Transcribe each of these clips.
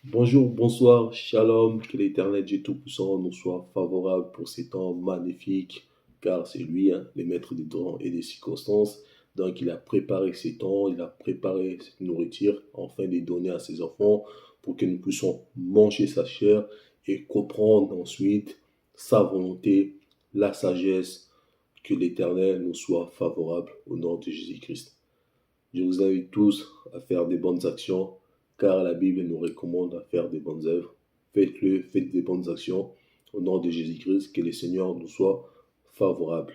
Bonjour, bonsoir, shalom, que l'Éternel Dieu Tout-Puissant nous soit favorable pour ces temps magnifiques, car c'est lui, le maître des temps et des circonstances. Donc il a préparé ces temps, il a préparé cette nourriture, afin de les donner à ses enfants, pour que nous puissions manger sa chair et comprendre ensuite sa volonté, la sagesse, que l'Éternel nous soit favorable au nom de Jésus-Christ. Je vous invite tous à faire des bonnes actions, car la Bible nous recommande à faire des bonnes œuvres. Faites-le, faites des bonnes actions au nom de Jésus-Christ, que le Seigneur nous soit favorable.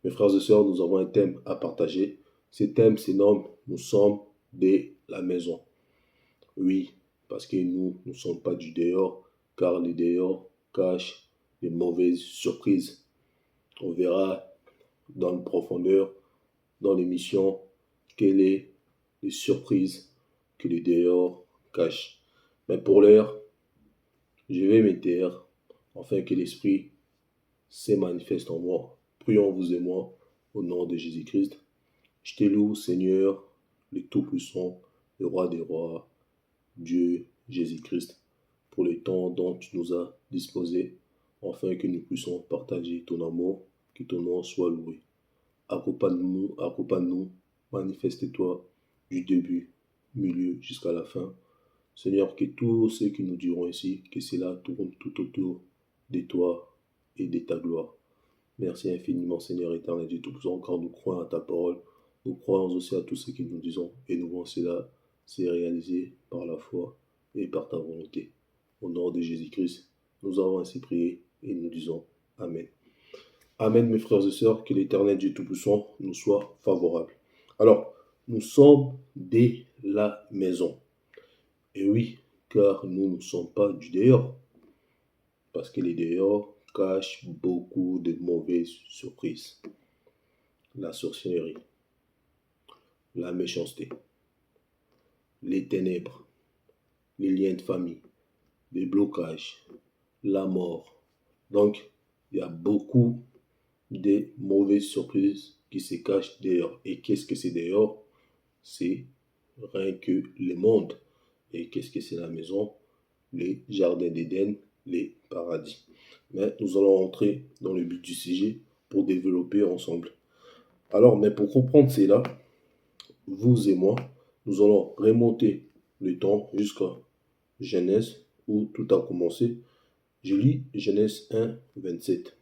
Mes frères et sœurs, nous avons un thème à partager. Ce thème se nomme Nous sommes de la maison. Oui, parce que nous ne sommes pas du dehors, car le dehors cache les mauvaises surprises. On verra dans la profondeur, dans l'émission, quelles sont les surprises que le dehors cache. Mais pour l'heure, je vais me taire, afin que l'Esprit se manifeste en moi. Prions vous et moi, au nom de Jésus-Christ. Je te loue, Seigneur, le Tout-Puissant, le Roi des Rois, Dieu Jésus-Christ, pour le temps dont tu nous as disposé, afin que nous puissions partager ton amour, que ton nom soit loué. Accompagne-nous, manifeste-toi du début, milieu jusqu'à la fin. Seigneur, que tout ce que nous dirons ici, que cela tourne tout autour de toi et de ta gloire. Merci infiniment, Seigneur éternel Dieu Tout-Puissant, car nous croyons à ta parole. Nous croyons aussi à tout ce que nous disons et nous voyons cela se réaliser par la foi et par ta volonté. Au nom de Jésus-Christ, nous avons ainsi prié et nous disons Amen. Amen, mes frères et sœurs, que l'Éternel Dieu Tout-Puissant nous soit favorable. Alors, nous sommes dès la maison. Et oui, car nous ne sommes pas du dehors. Parce que les dehors cachent beaucoup de mauvaises surprises. La sorcellerie, la méchanceté, les ténèbres, les liens de famille, les blocages, la mort. Donc, il y a beaucoup de mauvaises surprises qui se cachent dehors. Et qu'est-ce que c'est dehors? C'est rien que le monde. Et qu'est-ce que c'est la maison? Les jardins d'Éden, les paradis. Mais nous allons entrer dans le but du sujet pour développer ensemble. Alors, mais pour comprendre cela, vous et moi, nous allons remonter le temps jusqu'à Genèse, où tout a commencé. Je lis Genèse 1, 27.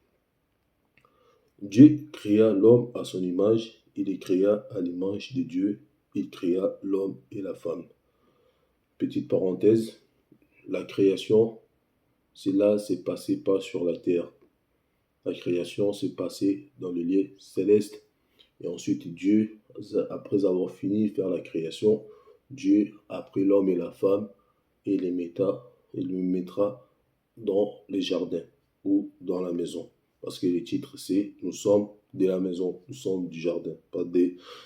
Dieu créa l'homme à son image, il les créa à l'image de Dieu, il créa l'homme et la femme. Petite parenthèse, la création, cela s'est passé pas sur la terre. La création s'est passée dans le lieu céleste. Et ensuite, Dieu, après avoir fini de faire la création, Dieu a pris l'homme et la femme et les mettra dans les jardins ou dans la maison. Parce que le titre, c'est « Nous sommes de la maison, nous sommes du jardin ».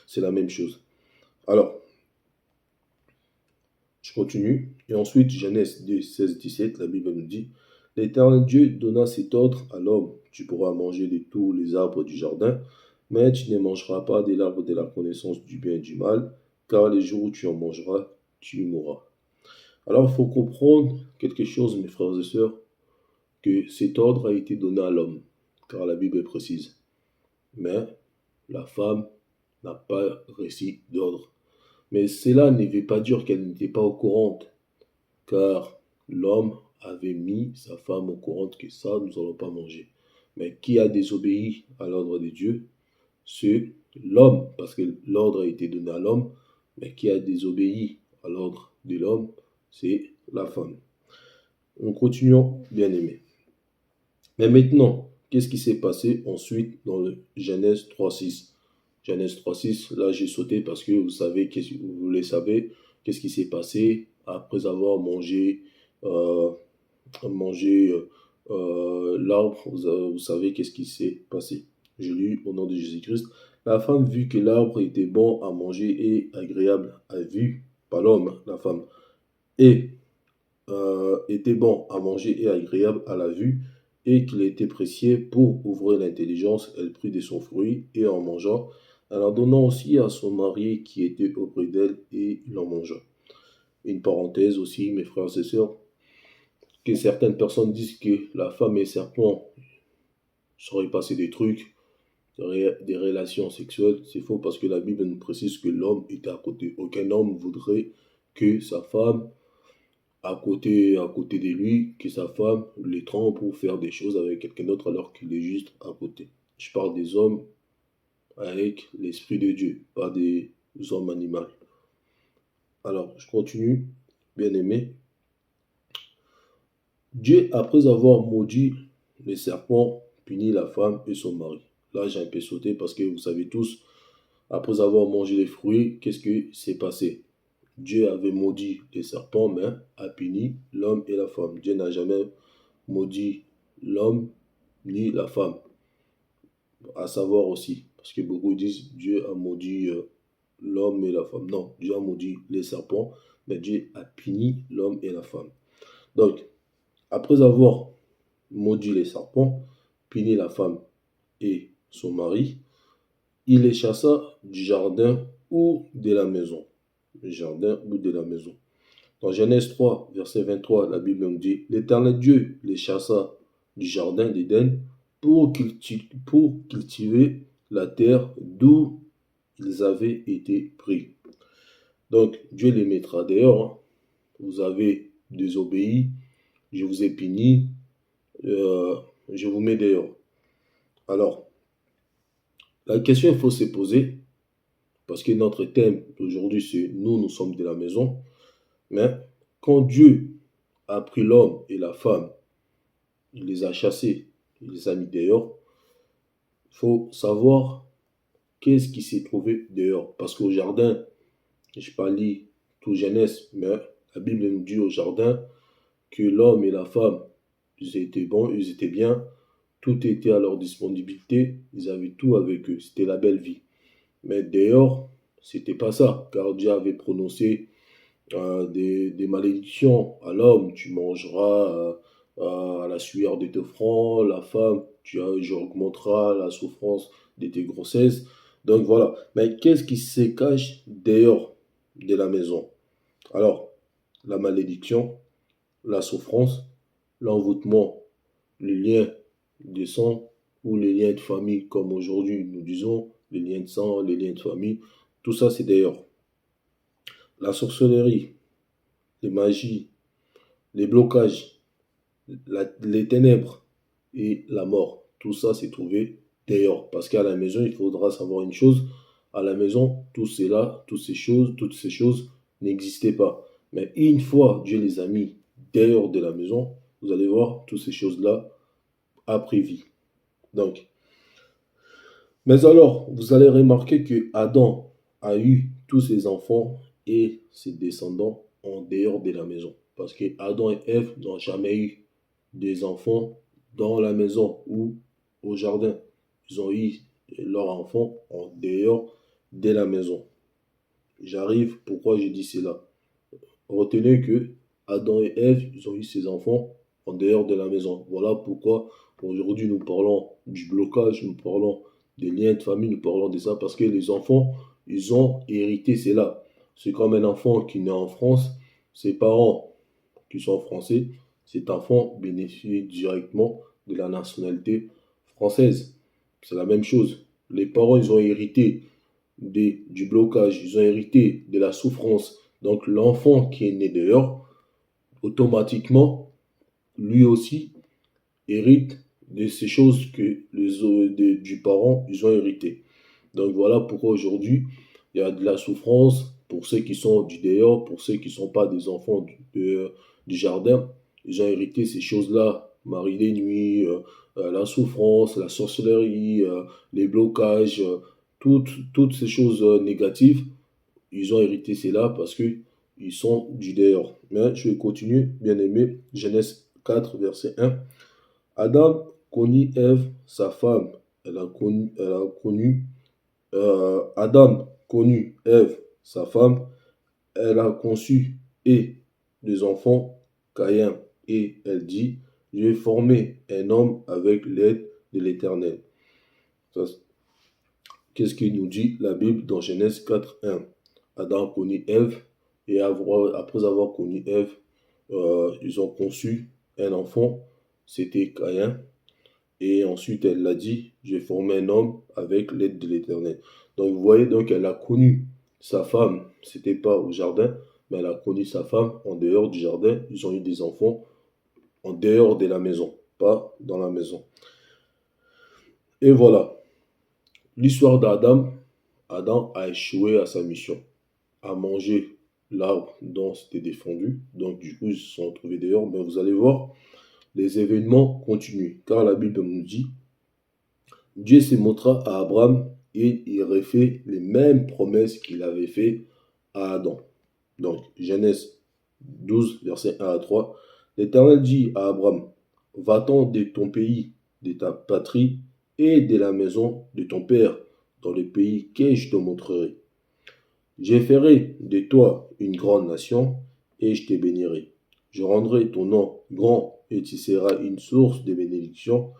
C'est la même chose. Alors, je continue. Et ensuite, Genèse 2, 16, 17, la Bible nous dit « L'Éternel Dieu donna cet ordre à l'homme. Tu pourras manger de tous les arbres du jardin, mais tu ne mangeras pas de l'arbre de la connaissance du bien et du mal, car les jours où tu en mangeras, tu mourras. » Alors, il faut comprendre quelque chose, mes frères et sœurs, que cet ordre a été donné à l'homme, car la Bible est précise. Mais la femme n'a pas reçu d'ordre. Mais cela ne veut pas dire qu'elle n'était pas au courant, car l'homme avait mis sa femme au courant que ça, nous n'allons pas manger. Mais qui a désobéi à l'ordre de Dieu? C'est l'homme, parce que l'ordre a été donné à l'homme, mais qui a désobéi à l'ordre de l'homme, c'est la femme. Nous continuons, bien aimés. Mais maintenant, qu'est-ce qui s'est passé ensuite dans le Genèse 3.6? Genèse 3.6, là j'ai sauté parce que vous le savez, qu'est-ce qui s'est passé après avoir mangé l'arbre, vous savez qu'est-ce qui s'est passé. Je lis au nom de Jésus-Christ. La femme vit que l'arbre était bon à manger et agréable à vue, pas l'homme, la femme, et était bon à manger et agréable à la vue, et qu'il était précieux pour ouvrir l'intelligence. Elle prit de son fruit et en mangeant, elle en donna aussi à son mari qui était auprès d'elle, et il en mangea. Une parenthèse aussi, mes frères et sœurs, que certaines personnes disent que la femme et le serpent seraient passés des trucs, des relations sexuelles. C'est faux parce que la Bible nous précise que l'homme était à côté. Aucun homme voudrait que sa femme à côté de lui, que sa femme les trompe pour faire des choses avec quelqu'un d'autre alors qu'il est juste à côté. Je parle des hommes avec l'Esprit de Dieu, pas des hommes animaux. Alors, je continue, bien aimé. Dieu, après avoir maudit les serpents, punit la femme et son mari. Là, j'ai un peu sauté parce que vous savez tous, après avoir mangé les fruits, qu'est-ce qui s'est passé? Dieu avait maudit les serpents, mais a puni l'homme et la femme. Dieu n'a jamais maudit l'homme ni la femme. À savoir aussi, parce que beaucoup disent Dieu a maudit l'homme et la femme. Non, Dieu a maudit les serpents, mais Dieu a puni l'homme et la femme. Donc, après avoir maudit les serpents, puni la femme et son mari, il les chassa du jardin ou de la maison. Le jardin ou de la maison. Dans Genèse 3, verset 23, la Bible nous dit, l'Éternel Dieu les chassa du jardin d'Éden pour cultiver la terre d'où ils avaient été pris. Donc, Dieu les mettra dehors. Vous avez désobéi, je vous ai puni, je vous mets dehors. Alors, la question il faut se poser, parce que notre thème d'aujourd'hui c'est nous sommes de la maison, mais quand Dieu a pris l'homme et la femme, il les a chassés, il les a mis dehors, il faut savoir qu'est-ce qui s'est trouvé dehors. Parce qu'au jardin, je n'ai pas lu tout Genèse, mais la Bible nous dit au jardin que l'homme et la femme, ils étaient bons, ils étaient bien, tout était à leur disponibilité, ils avaient tout avec eux, c'était la belle vie. Mais dehors, c'était pas ça, car Dieu avait prononcé des malédictions à l'homme, tu mangeras à la sueur de tes fronts, la femme, je augmenterai la souffrance de tes grossesses. Donc voilà. Mais qu'est-ce qui se cache dehors de la maison? Alors, la malédiction, la souffrance, l'envoûtement, les liens de sang ou les liens de famille, comme aujourd'hui nous disons, les liens de sang, les liens de famille, tout ça c'est dehors. La sorcellerie, les magies, les blocages, les ténèbres et la mort. Tout ça s'est trouvé dehors. Parce qu'à la maison, il faudra savoir une chose. À la maison, toutes ces choses n'existaient pas. Mais une fois Dieu les a mis dehors de la maison, vous allez voir, toutes ces choses-là a pris vie. Donc, mais alors, vous allez remarquer que Adam a eu tous ses enfants et ses descendants en dehors de la maison. Parce que Adam et Ève n'ont jamais eu des enfants dans la maison ou au jardin. Ils ont eu leurs enfants en dehors de la maison. J'arrive, pourquoi je dis cela? Retenez que Adam et Ève, ils ont eu ces enfants en dehors de la maison. Voilà pourquoi aujourd'hui nous parlons du blocage, nous parlons des liens de famille, nous parlons de ça, parce que les enfants, ils ont hérité cela. C'est comme un enfant qui naît en France, ses parents qui sont français, cet enfant bénéficie directement de la nationalité française. C'est la même chose. Les parents, ils ont hérité du blocage, ils ont hérité de la souffrance. Donc l'enfant qui est né dehors, automatiquement, lui aussi, hérite de ces choses que du parent, ils ont hérité. Donc voilà pourquoi aujourd'hui, il y a de la souffrance pour ceux qui sont du dehors, pour ceux qui ne sont pas des enfants du jardin. Ils ont hérité ces choses-là, Marie des nuits, la souffrance, la sorcellerie, les blocages, toutes ces choses négatives. Ils ont hérité cela parce qu'ils sont du dehors. Mais je vais continuer, bien aimé, Genèse 4, verset 1. Adam connut Ève, sa femme. Adam connut Ève, sa femme. Elle a conçu et des enfants, Caïn, et elle dit, je vais former un homme avec l'aide de l'Éternel. Qu'est-ce qu'il nous dit la Bible dans Genèse 4, 1? Adam connut Ève, Et après avoir connu Ève, ils ont conçu un enfant, c'était Caïn. Et ensuite, elle l'a dit, j'ai formé un homme avec l'aide de l'Éternel. Donc, vous voyez, donc elle a connu sa femme, c'était pas au jardin, mais elle a connu sa femme en dehors du jardin. Ils ont eu des enfants en dehors de la maison, pas dans la maison. Et voilà, l'histoire d'Adam. Adam a échoué à sa mission, a mangé l'arbre dont c'était défendu. Donc, du coup, ils se sont retrouvés dehors. Mais vous allez voir, les événements continuent. Car la Bible nous dit, Dieu se montra à Abraham et il refait les mêmes promesses qu'il avait fait à Adam. Donc, Genèse 12, versets 1 à 3. L'Éternel dit à Abraham, va-t'en de ton pays, de ta patrie et de la maison de ton père, dans le pays que je te montrerai. Je ferai de toi une grande nation et je te bénirai. Je rendrai ton nom grand et tu seras une source de bénédiction.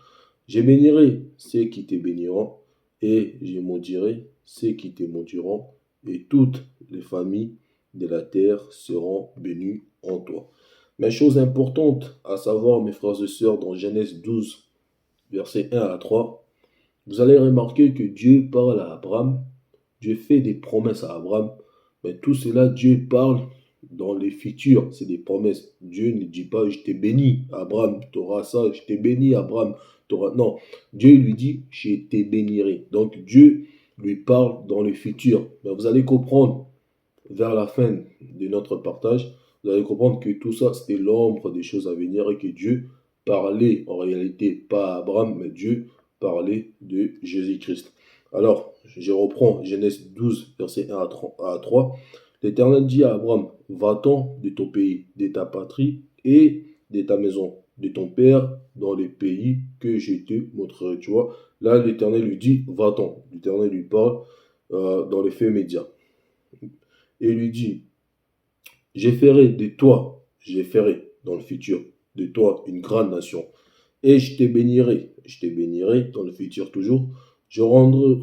Je bénirai ceux qui te béniront et je maudirai ceux qui te maudiront et toutes les familles de la terre seront bénies en toi. Mais chose importante à savoir, mes frères et sœurs, dans Genèse 12, versets 1 à 3, vous allez remarquer que Dieu parle à Abraham, Dieu fait des promesses à Abraham, mais tout cela, Dieu parle dans les futurs, c'est des promesses. Dieu ne dit pas, je t'ai béni, Abraham, tu auras ça, je t'ai béni, Abraham, tu auras... Non, Dieu lui dit, je te bénirai. Donc Dieu lui parle dans le futur. Mais vous allez comprendre, vers la fin de notre partage, vous allez comprendre que tout ça, c'était l'ombre des choses à venir et que Dieu parlait, en réalité, pas à Abraham, mais Dieu parlait de Jésus-Christ. Alors, je reprends Genèse 12, verset 1 à 3. L'Éternel dit à Abraham, va-t'en de ton pays, de ta patrie et de ta maison, de ton père, dans les pays que je te montrerai. Tu vois, là, l'Éternel lui dit, va-t'en. L'Éternel lui parle dans les faits médias. Et lui dit, je ferai de toi, je ferai dans le futur de toi une grande nation. Et je te bénirai dans le futur toujours. Je rendrai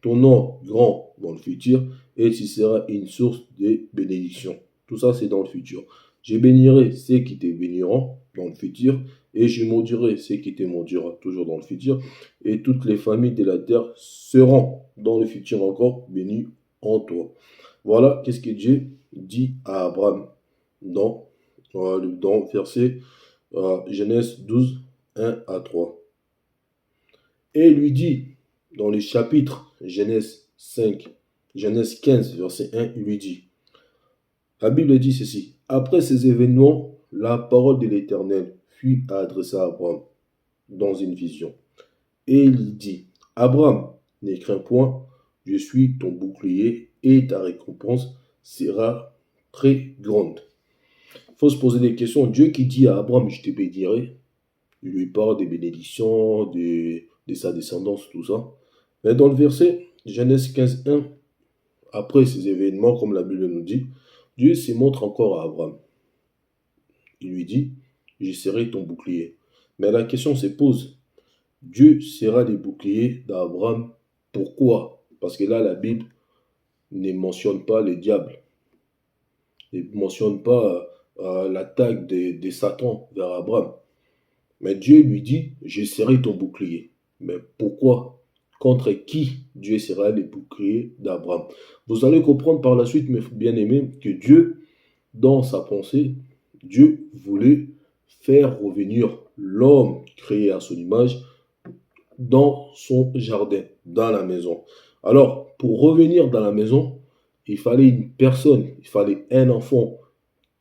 ton nom grand dans le futur et tu seras une source de bénédiction. Tout ça, c'est dans le futur. Je bénirai ceux qui te béniront dans le futur et je maudirai ceux qui te maudiront toujours dans le futur. Et toutes les familles de la terre seront dans le futur encore bénies en toi. Voilà qu'est-ce que Dieu dit à Abraham dans verset Genèse 12, 1 à 3. Et il lui dit, dans le chapitre Genèse 5, Genèse 15, verset 1, il lui dit, la Bible dit ceci, après ces événements, la parole de l'Éternel fut adressée à Abraham dans une vision. Et il dit, Abraham, ne crains point, je suis ton bouclier et ta récompense sera très grande. Il faut se poser des questions. Dieu qui dit à Abraham, je te bénirai, il lui parle des bénédictions, de sa descendance, tout ça. Mais dans le verset Genèse 15, 1, après ces événements, comme la Bible nous dit, Dieu se montre encore à Abraham. Il lui dit, je serai ton bouclier. Mais la question se pose, Dieu sera le bouclier d'Abraham. Pourquoi? Parce que là, la Bible ne mentionne pas le diable. Ne mentionne pas l'attaque de Satan vers Abraham. Mais Dieu lui dit, je serai ton bouclier. Mais pourquoi? Contre qui Dieu sera le bouclier d'Abraham? Vous allez comprendre par la suite, mes bien-aimés, que Dieu, dans sa pensée, Dieu voulait faire revenir l'homme créé à son image dans son jardin, dans la maison. Alors, pour revenir dans la maison, il fallait une personne, il fallait un enfant,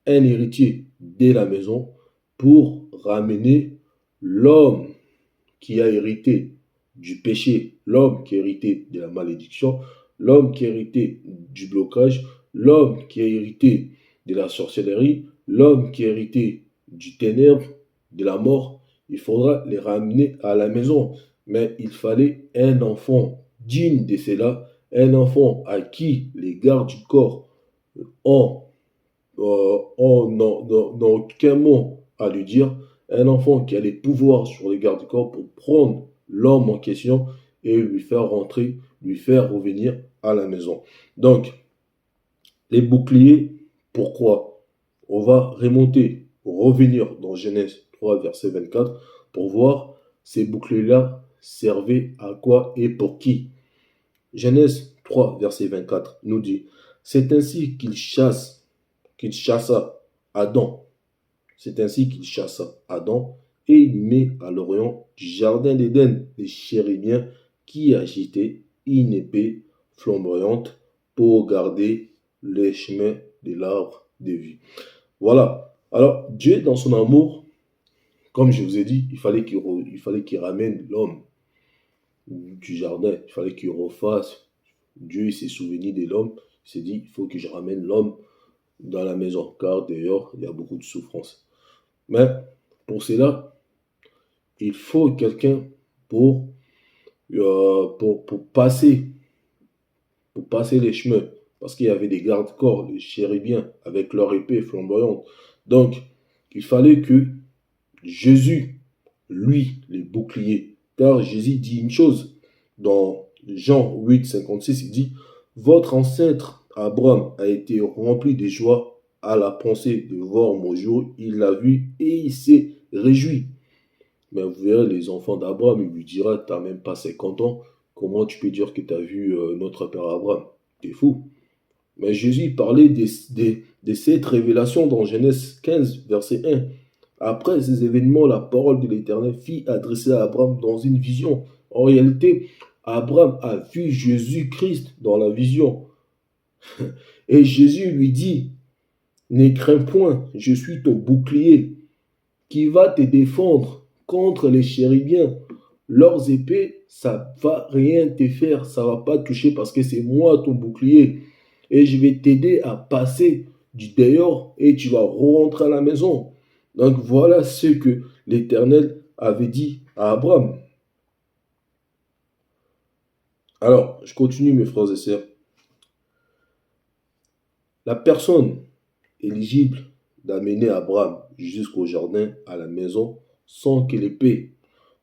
un héritier de la maison pour ramener l'homme qui a hérité du péché, l'homme qui a hérité de la malédiction, l'homme qui a hérité du blocage, l'homme qui a hérité de la sorcellerie, l'homme qui a hérité du ténèbre, de la mort, il faudra les ramener à la maison. Mais il fallait un enfant digne de cela, un enfant à qui les gardes du corps ont aucun mot à lui dire, un enfant qui a les pouvoirs sur les gardes du corps pour prendre l'homme en question et lui faire rentrer, lui faire revenir à la maison. Donc, les boucliers Pourquoi? On va revenir dans Genèse 3, verset 24, pour voir ces boucliers-là servaient à quoi et pour qui. Genèse 3, verset 24 nous dit, c'est ainsi qu'il chassa Adam. C'est ainsi qu'il chassa Adam et il met à l'orient du jardin d'Éden les chéribiens qui agitaient une épée flamboyante pour garder les chemins de l'arbre de vie. Voilà. Alors, Dieu, dans son amour, comme je vous ai dit, il fallait qu'il ramène l'homme du jardin. Il fallait qu'il refasse. Dieu s'est souvenu de l'homme. Il s'est dit, il faut que je ramène l'homme dans la maison, car dehors, il y a beaucoup de souffrance. Mais pour cela, il faut quelqu'un pour, pour passer les chemins. Parce qu'il y avait des gardes-corps, les chéribiens, avec leur épée flamboyante. Donc, il fallait que Jésus, lui, les boucliers. Car Jésus dit une chose. Dans Jean 8, 56, il dit, votre ancêtre Abraham a été rempli de joie à la pensée de voir mon jour. Il l'a vu et il s'est réjoui. Mais vous verrez, les enfants d'Abraham, il lui dira, t'as même pas 50 ans, comment tu peux dire que tu as vu notre père Abraham? T'es fou. Mais Jésus parlait de cette révélation dans Genèse 15, verset 1. Après ces événements, la parole de l'Éternel fit adresser à Abraham dans une vision. En réalité, Abraham a vu Jésus-Christ dans la vision. Et Jésus lui dit, ne crains point, je suis ton bouclier qui va te défendre contre les chéribiens. Leurs épées, ça va rien te faire, ça va pas te toucher parce que c'est moi ton bouclier. Et je vais t'aider à passer du dehors et tu vas rentrer à la maison. Donc voilà ce que l'Éternel avait dit à Abraham. Alors, je continue mes frères et sœurs. La personne éligible d'amener Abraham jusqu'au jardin, à la maison, sans que l'épée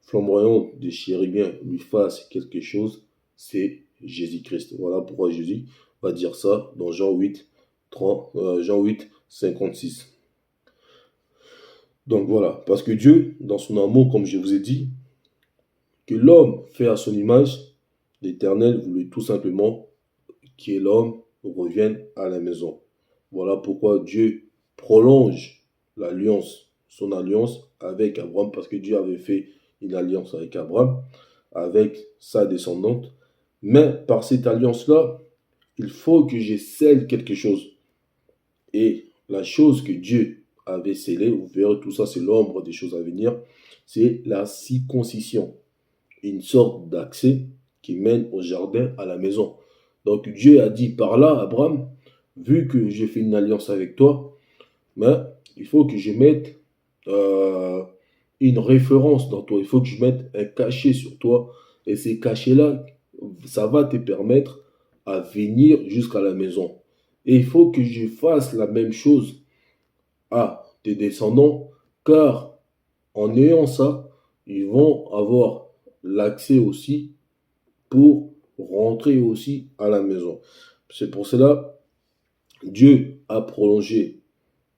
flamboyante des chéribiens lui fasse quelque chose, c'est Jésus-Christ. Voilà pourquoi Jésus va dire ça dans Jean 8, 56. Donc voilà, parce que Dieu, dans son amour, comme je vous ai dit, que l'homme fait à son image, l'Éternel voulait tout simplement que l'homme revienne à la maison. Voilà pourquoi Dieu prolonge l'alliance, son alliance avec Abraham, parce que Dieu avait fait une alliance avec Abraham, avec sa descendante. Mais par cette alliance-là, il faut que je scelle quelque chose. Et la chose que Dieu avait scellée, vous verrez, tout ça c'est l'ombre des choses à venir, c'est la circoncision. Une sorte d'accès qui mène au jardin, à la maison. Donc Dieu a dit par là, Abraham, vu que j'ai fait une alliance avec toi, mais il faut que je mette une référence dans toi. Il faut que je mette un cachet sur toi. Et ces cachets-là, ça va te permettre à venir jusqu'à la maison. Et il faut que je fasse la même chose à tes descendants, car en ayant ça, ils vont avoir l'accès aussi pour rentrer aussi à la maison. C'est pour cela Dieu a prolongé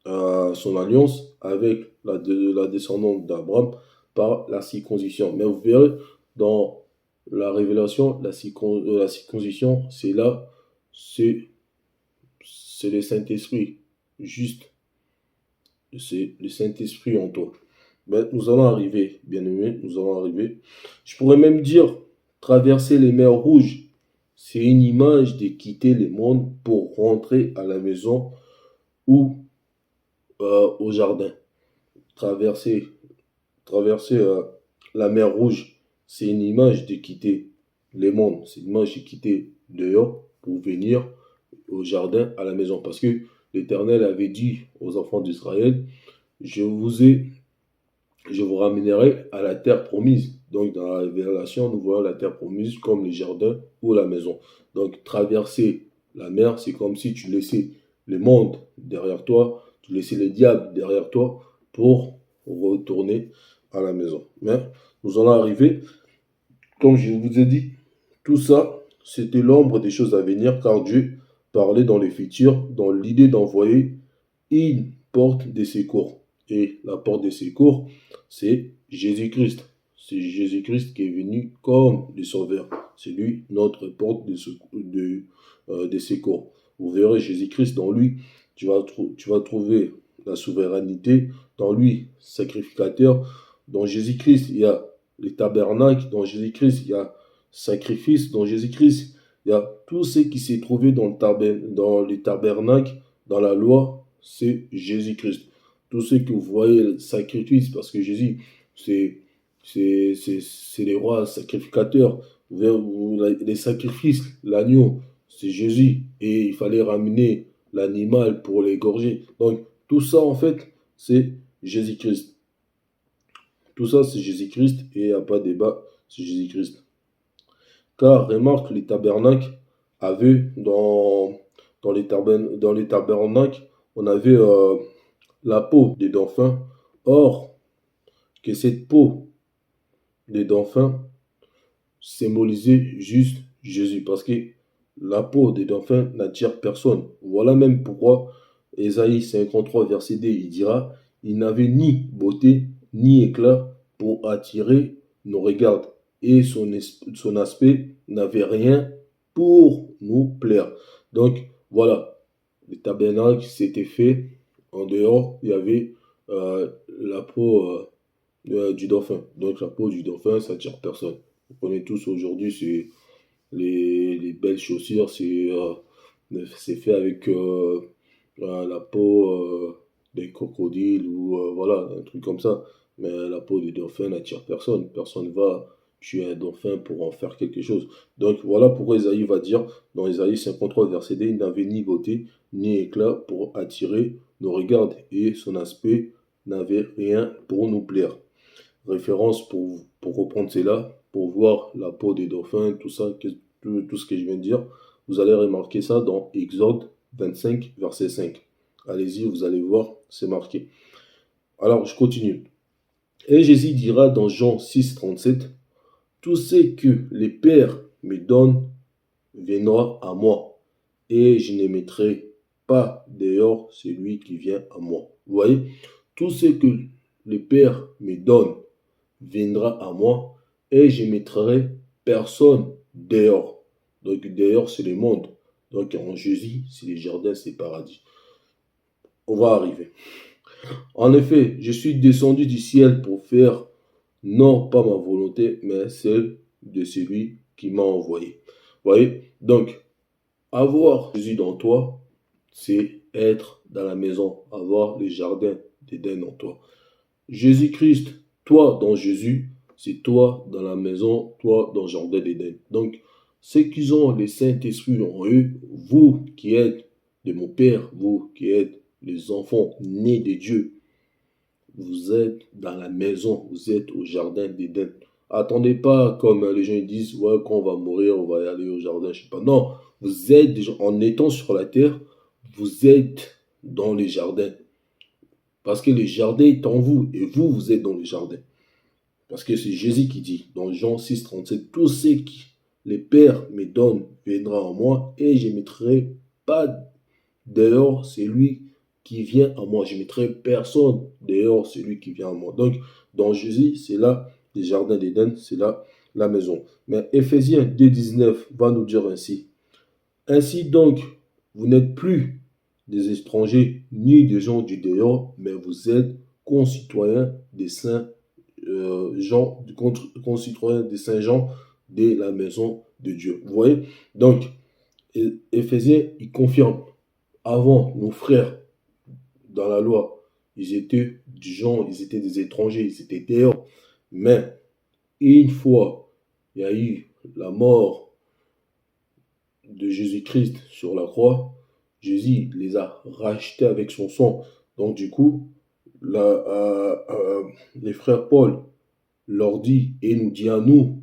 son alliance avec la descendante d'Abraham par la circoncision. Mais vous verrez, dans la révélation, la circoncision, c'est là, c'est le Saint-Esprit, juste. C'est le Saint-Esprit en toi. Ben, nous allons arriver, bien-aimés, nous allons arriver. Je pourrais même dire, traverser les mers rouges, c'est une image de quitter le monde pour rentrer à la maison ou au jardin. Traverser la mer rouge, c'est une image de quitter le monde, c'est une image de quitter dehors pour venir au jardin, à la maison. Parce que l'Éternel avait dit aux enfants d'Israël, je vous ramènerai à la terre promise. Donc dans la révélation, nous voyons la terre promise comme le jardin ou la maison. Donc traverser la mer, c'est comme si tu laissais le monde derrière toi, tu laissais les diables derrière toi pour retourner à la maison. Mais nous allons arriver, comme je vous ai dit, tout ça, c'était l'ombre des choses à venir, car Dieu parlait dans les futurs, dans l'idée d'envoyer une porte de secours. Et la porte de secours, c'est Jésus-Christ. C'est Jésus-Christ qui est venu comme le Sauveur. C'est lui notre porte de secours. Vous verrez Jésus-Christ dans lui. Tu vas trouver la souveraineté dans lui, sacrificateur. Dans Jésus-Christ, il y a les tabernacles. Dans Jésus-Christ, il y a sacrifice. Dans Jésus-Christ, il y a tout ce qui s'est trouvé dans les tabernacles, dans la loi, c'est Jésus-Christ. Tout ce que vous voyez, le sacrifice, parce que Jésus, c'est les rois sacrificateurs. Les sacrifices, l'agneau, c'est Jésus. Et il fallait ramener l'animal pour l'égorger. Donc, tout ça, en fait, c'est Jésus-Christ. Tout ça, c'est Jésus-Christ et il n'y a pas de débat, c'est Jésus-Christ. Car, remarque, les tabernacles avaient, dans les tabernacles, on avait la peau des dauphins. Or, que cette peau des dauphins symbolisait juste Jésus. Parce que la peau des dauphins n'attire personne. Voilà même pourquoi Ésaïe 53, verset 2, il dira, il n'avait ni beauté ni éclat pour attirer nos regards. Et son aspect n'avait rien pour nous plaire. Donc, voilà, le tabernacle s'était fait. En dehors, il y avait la peau du dauphin. Donc, la peau du dauphin, ça attire personne. Vous connaissez tous aujourd'hui, c'est les belles chaussures, c'est fait avec la peau des crocodiles ou voilà, un truc comme ça. Mais la peau du dauphin n'attire personne. Personne va tuer un dauphin pour en faire quelque chose. Donc voilà pourquoi Isaïe va dire dans Isaïe 53, verset 2, il n'avait ni beauté ni éclat pour attirer nos regards et son aspect n'avait rien pour nous plaire. Référence pour reprendre cela, pour voir la peau des dauphins, tout ça, tout ce que je viens de dire. Vous allez remarquer ça dans Exode 25, verset 5. Allez-y, vous allez voir, c'est marqué. Alors, je continue. Et Jésus dira dans Jean 6, 37, tout ce que les pères me donnent viendra à moi, et je ne mettrai pas dehors celui qui vient à moi. Vous voyez, tout ce que les pères me donnent viendra à moi, et je ne mettrai personne dehors. Donc dehors, c'est le monde. Donc en Jésus, c'est les jardins, c'est le paradis. On va arriver. En effet, je suis descendu du ciel pour faire non pas ma volonté, mais celle de celui qui m'a envoyé. Vous voyez? Donc, avoir Jésus dans toi, c'est être dans la maison, avoir les jardins d'Éden en toi. Jésus-Christ, toi dans Jésus, c'est toi dans la maison, toi dans le jardin d'Éden. Donc, ceux qui ont le Saint-Esprit en eux, vous qui êtes de mon Père, vous qui êtes les enfants nés de Dieu, vous êtes dans la maison, vous êtes au jardin d'Éden. Attendez pas comme les gens disent, ouais, quand on va mourir, on va aller au jardin, je sais pas. Non, vous êtes déjà, en étant sur la terre, vous êtes dans les jardins. Parce que le jardin est en vous et vous, vous êtes dans le jardin. Parce que c'est Jésus qui dit dans Jean 6, 37, tout ce que les pères me donnent viendra en moi et je ne mettrai pas dehors celui qui vient à moi. Je ne mettrai personne dehors celui qui vient à moi. Donc, dans Jésus, c'est là les jardins d'Éden, c'est là la maison. Mais Éphésiens 2, 19 va nous dire ainsi. Ainsi donc, vous n'êtes plus des étrangers ni des gens du dehors, mais vous êtes concitoyens des saints concitoyens des saints gens de la maison de Dieu. Vous voyez? Donc, Éphésiens, il confirme. Avant, nos frères, dans la loi, ils étaient du genre, ils étaient des étrangers, ils étaient dehors. Mais, une fois, il y a eu la mort de Jésus-Christ sur la croix, Jésus les a rachetés avec son sang. Donc du coup, les frères Paul leur dit, et nous dit à nous,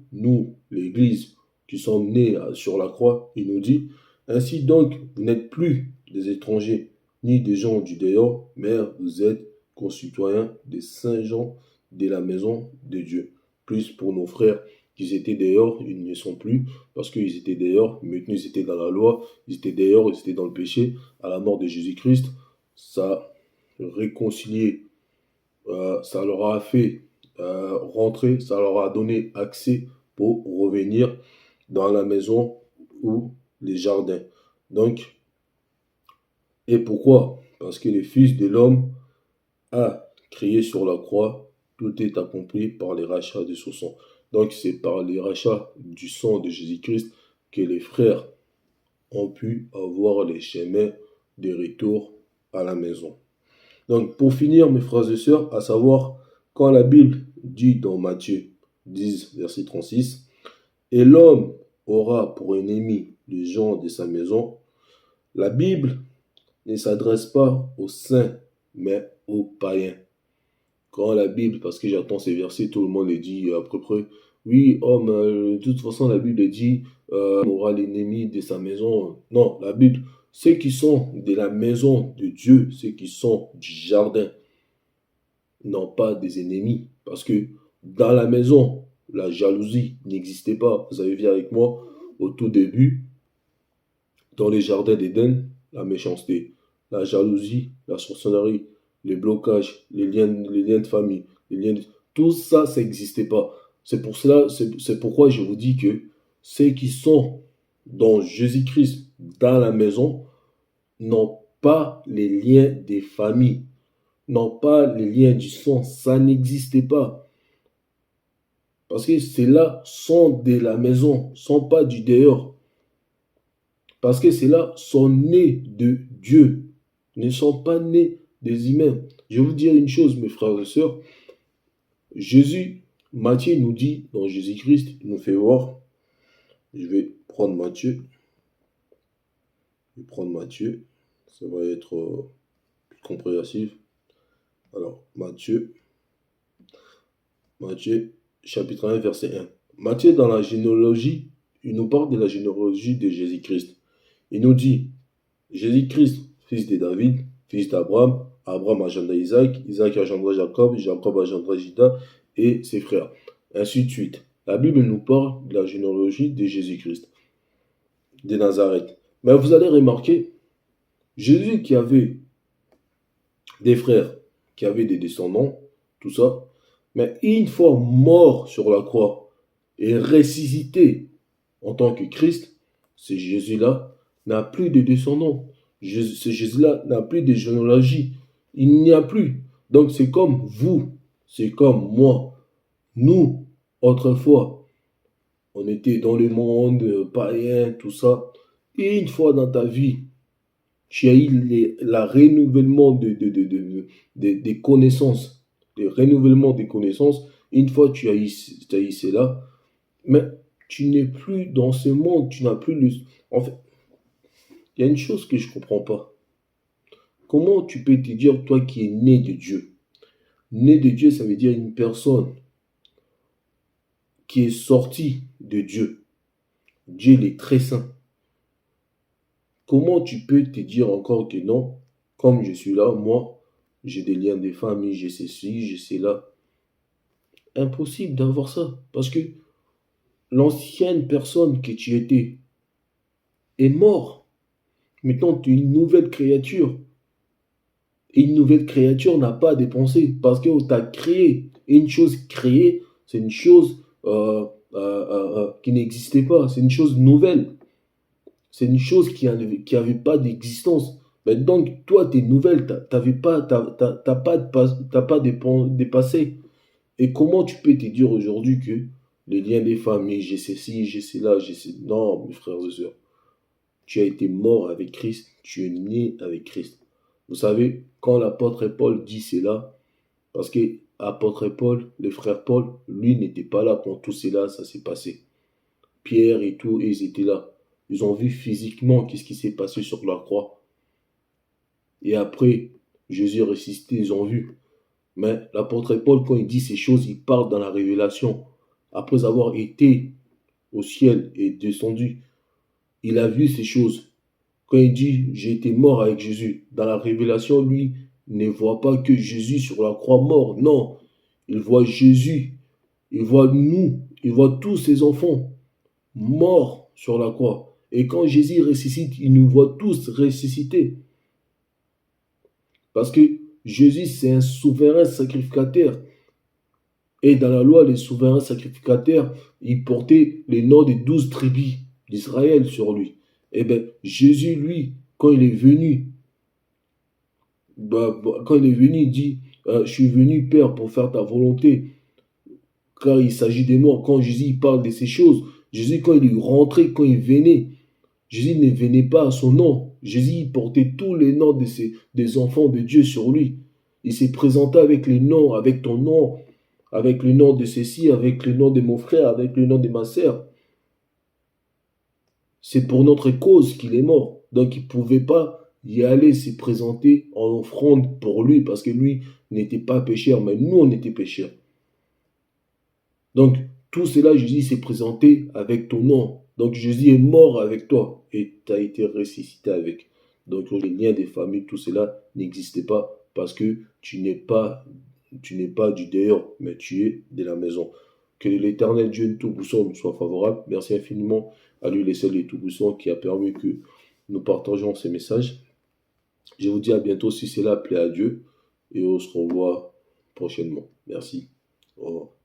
l'Église, qui sommes nés sur la croix, il nous dit, ainsi donc, vous n'êtes plus des étrangers, ni des gens du dehors, mais vous êtes concitoyens des saints gens de la maison de Dieu. Plus pour nos frères qui étaient dehors, ils ne sont plus, parce qu'ils étaient dehors, maintenant ils étaient dans la loi, ils étaient dehors, ils étaient dans le péché, à la mort de Jésus-Christ, ça réconciliés. Ça leur a fait rentrer, ça leur a donné accès pour revenir dans la maison ou les jardins. Donc, et pourquoi? Parce que le Fils de l'homme a crié sur la croix, tout est accompli par les rachats de son sang. Donc, c'est par les rachats du sang de Jésus-Christ que les frères ont pu avoir les chemins de retour à la maison. Donc, pour finir, mes frères et sœurs, à savoir, quand la Bible dit dans Matthieu 10, verset 36, et l'homme aura pour ennemi les gens de sa maison, la Bible ne s'adresse pas aux saints, mais aux païens. Quand la Bible, parce que j'attends ces versets, tout le monde les dit à peu près, oui, homme, de toute façon, la Bible dit, on aura l'ennemi de sa maison. Non, la Bible, ceux qui sont de la maison de Dieu, ceux qui sont du jardin, n'ont pas des ennemis. Parce que dans la maison, la jalousie n'existait pas. Vous avez vu avec moi, au tout début, dans les jardins d'Éden, la méchanceté, la jalousie, la sorcellerie, les blocages, les liens de famille, tout ça, ça n'existait pas. C'est pour cela, c'est pourquoi je vous dis que ceux qui sont dans Jésus-Christ, dans la maison, n'ont pas les liens des familles, n'ont pas les liens du sang. Ça n'existait pas. Parce que ceux-là sont de la maison, sont pas du dehors. Parce que ceux-là sont nés de Dieu, ne sont pas nés des humains. Je vais vous dire une chose, mes frères et sœurs. Jésus, Matthieu nous dit, dans Jésus-Christ, il nous fait voir. Je vais prendre Matthieu. Ça va être plus compréhensif. Alors, Matthieu, chapitre 1, verset 1. Matthieu, dans la généalogie, il nous parle de la généalogie de Jésus-Christ. Il nous dit, Jésus-Christ, fils de David, fils d'Abraham, Abraham engendra Isaac, Isaac engendra Jacob, Jacob engendra Judas et ses frères. Ainsi de suite. La Bible nous parle de la généalogie de Jésus-Christ, de Nazareth. Mais vous allez remarquer, Jésus qui avait des frères, qui avaient des descendants, tout ça, mais une fois mort sur la croix et ressuscité en tant que Christ, ce Jésus-là n'a plus de descendants. Ce Jésus-là n'a plus de généalogie. Il n'y a plus. Donc c'est comme vous, c'est comme moi. Nous, autrefois, on était dans le monde païen, tout ça. Et une fois dans ta vie, tu as eu le renouvellement des connaissances. Le renouvellement des connaissances. Une fois tu as eu cela, mais tu n'es plus dans ce monde. Tu n'as plus le... En fait, il y a une chose que je ne comprends pas. Comment tu peux te dire, toi qui es né de Dieu? Né de Dieu, ça veut dire une personne qui est sortie de Dieu. Dieu, il est très saint. Comment tu peux te dire encore que non, comme je suis là, moi, j'ai des liens de famille, j'ai ceci, j'ai cela. Impossible d'avoir ça. Parce que l'ancienne personne que tu étais est morte. Maintenant, tu es une nouvelle créature. Et une nouvelle créature n'a pas à dépenser. Parce qu'on t'a créé. Et une chose créée, c'est une chose qui n'existait pas. C'est une chose nouvelle. C'est une chose qui avait pas d'existence. Mais donc, toi, tu es nouvelle. T'as pas dépassé. Et comment tu peux te dire aujourd'hui que les liens des familles, j'ai ceci, j'ai cela, j'ai ceci. Non, mes frères et sœurs. Tu as été mort avec Christ. Tu es né avec Christ. Vous savez, quand l'apôtre Paul dit cela, parce que l'apôtre Paul, le frère Paul, lui n'était pas là quand tout cela, ça s'est passé. Pierre et tout, ils étaient là. Ils ont vu physiquement qu'est-ce qui s'est passé sur la croix. Et après, Jésus ressuscité, ils ont vu. Mais l'apôtre Paul, quand il dit ces choses, il parle dans la révélation. Après avoir été au ciel et descendu, il a vu ces choses. Quand il dit « j'ai été mort avec Jésus », dans la révélation, lui, ne voit pas que Jésus sur la croix mort. Non, il voit Jésus, il voit nous, il voit tous ses enfants morts sur la croix. Et quand Jésus ressuscite, il nous voit tous ressuscités. Parce que Jésus, c'est un souverain sacrificateur. Et dans la loi, les souverains sacrificateurs, ils portaient les noms des 12 tribus d'Israël sur lui. Eh bien, Jésus, lui, quand il est venu, quand il est venu, il dit, je suis venu, Père, pour faire ta volonté, car il s'agit de moi. Quand Jésus il parle de ces choses, Jésus, quand il est rentré, quand il venait, Jésus ne venait pas à son nom. Jésus il portait tous les noms des enfants de Dieu sur lui. Il s'est présenté avec les noms, avec ton nom, avec le nom de ceci, avec le nom de mon frère, avec le nom de ma sœur. C'est pour notre cause qu'il est mort. Donc il ne pouvait pas y aller se présenter en offrande pour lui, parce que lui n'était pas pécheur, mais nous on était pécheurs. Donc tout cela, Jésus s'est présenté avec ton nom. Donc Jésus est mort avec toi et tu as été ressuscité avec. Donc les liens des familles, tout cela n'existait pas parce que tu n'es pas du dehors, mais tu es de la maison. Que l'Éternel Dieu Tout-Puissant nous soit favorable. Merci infiniment à lui, le seul et Tout-Puissant, qui a permis que nous partageons ces messages. Je vous dis à bientôt si cela plaît à Dieu et on se revoit prochainement. Merci. Au revoir.